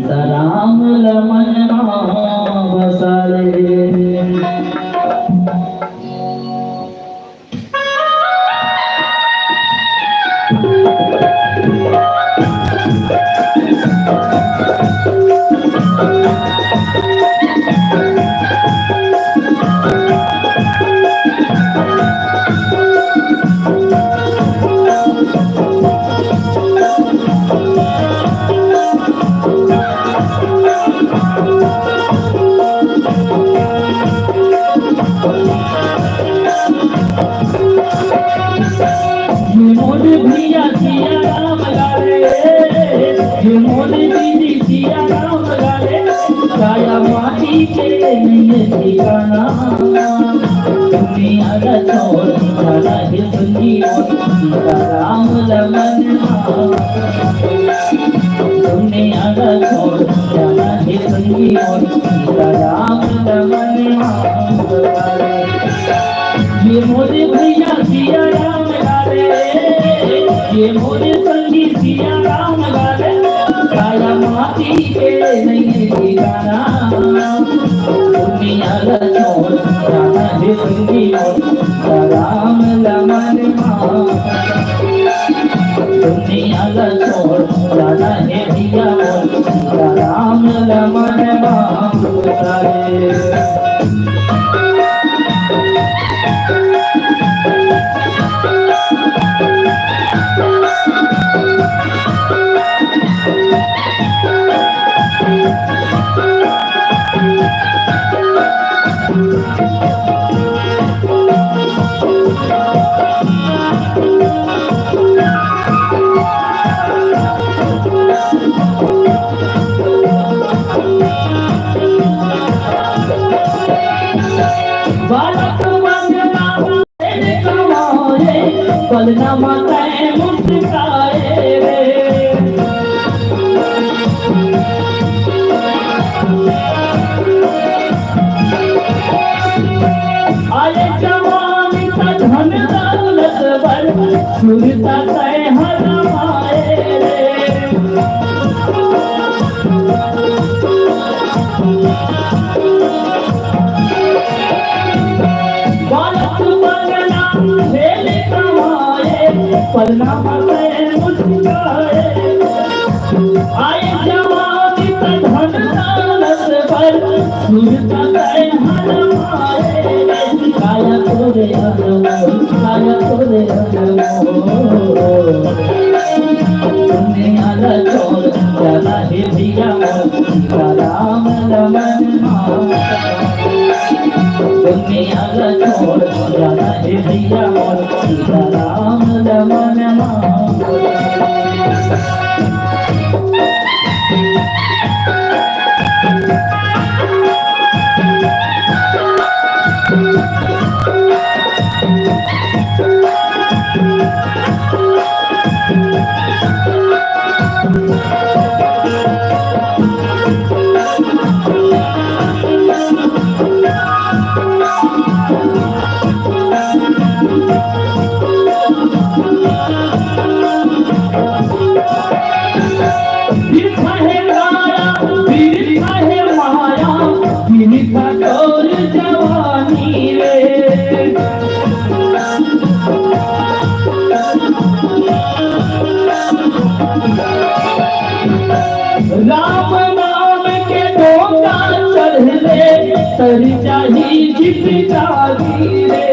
सीताराम लमन बसाले। मोदी भैया सिया राम लाले, ये मोदी दीदी सिया राम लाले, काया माटी के नहीं ठिकाना। दुनिया का छोड़ जाना है संगी सीताराम लमन, दुनिया का छोड़ जाना है संगी सीताराम लमन। ये मोदी भैया सिया राम लाले, ये मोदी संगी सिया राम लाले, काया माटी के नहीं ठिकाना। दुनिया का छोड़ जाना है संगी सीताराम लमन, दुनिया का छोड़ जाना है भैया सीताराम लमन। बालक वंदना तेरे कमाए, पलना माताएं मुस्काए रे। आए जवानी का धन दौलत भर, सुरता तय हरमाए रे। पलना माताएं मुस्काए, आए जवानी का धन दौलत भर, सुरता तय हरमाए रे। काया तोरे अनमोल, काया तोरे अनमोल, दुनिया का छोड़ जाना है भैया सीताराम लमन, दुनिया का छोड़ जाना है भैया सीताराम लमन। राम नाम के डोका चढ़ले, तर चाही जितकारी रे।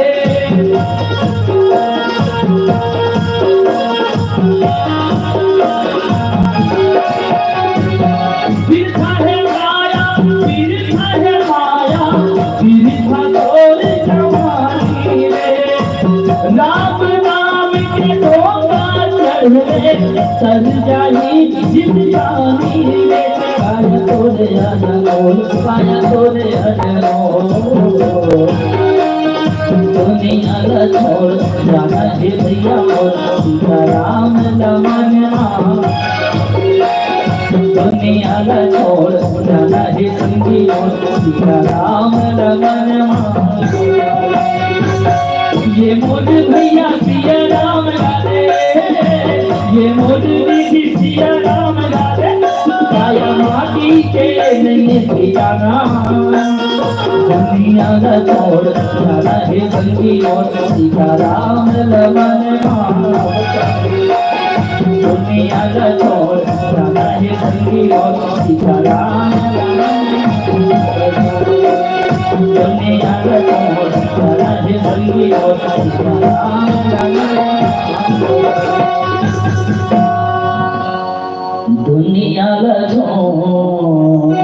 बिरथा है माया, बिरथा है माया, बिरथा तोर जवानी रे। राम नाम के डोका चढ़ले, तर चाही जितकारी रे। काया तोरे अनमोल, काया तोरे अनमोल, दुनिया का छोड़ जाना है भैया सीताराम लमन, दुनिया का छोड़ जाना है संगी सीताराम लमन। ये मोद भैया सिया राम लाले, ये मोद दीदी सिया राम लाले, काया माटी के नहीं ठिकाना दुनिया का छोड़ जाना है संगी और सीताराम लमन दुनिया का छोड़ जाना है संगी और सीताराम दुनिया का छोड़ जाना है संगी और सीताराम दुनिया का छोड़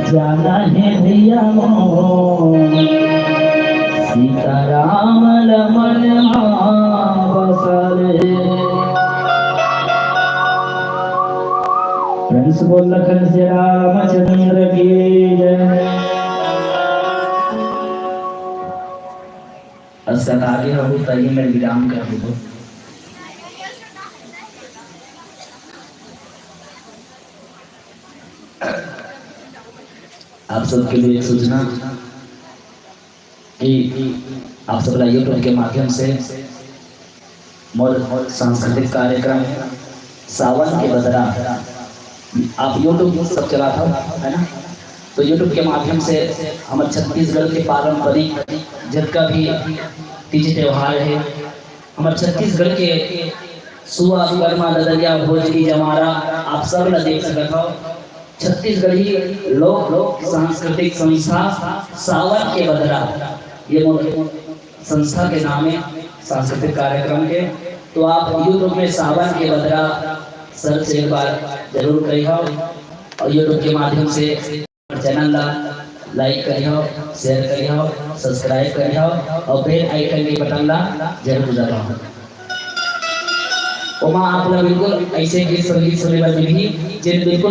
जाना है भैया सीताराम लमन बसरे फ्रेंड्स बोल लखन से रामचंद्र की जय। असर आगे हो तभी मैं विराम कर दूँ। आप सबके लिए एक सूचना कि आप सब यूट्यूब के माध्यम से मोर सांस्कृतिक कार्यक्रम सावन के बदरा आप यूट्यूब सब चला था है ना, तो यूट्यूब के माध्यम से हमारे छत्तीसगढ़ के पारंपरिक जितना भी तीज त्योहार है, हमारे छत्तीसगढ़ के सुआ कर्मा ददरिया भोजली जमारा आप सब न देख सकते हो। छत्तीसगढ़ी लोक सांस्कृतिक संस्था सावन के बदरा ये संस्था के नाम है सांस्कृतिक कार्यक्रम के। तो आप यूट्यूब में सावन के बदरा सर्च एक बार जरूर करिए और यूट्यूब के माध्यम से चैनल लाइक करिए, शेयर करिए, सब्सक्राइब करिए और बेल आइकन के बटन ला जरूर दबाओ। ओमा आप लोग बिल्कुल ऐसे गीत संगीत सुने वाले भी जिन बिल्कुल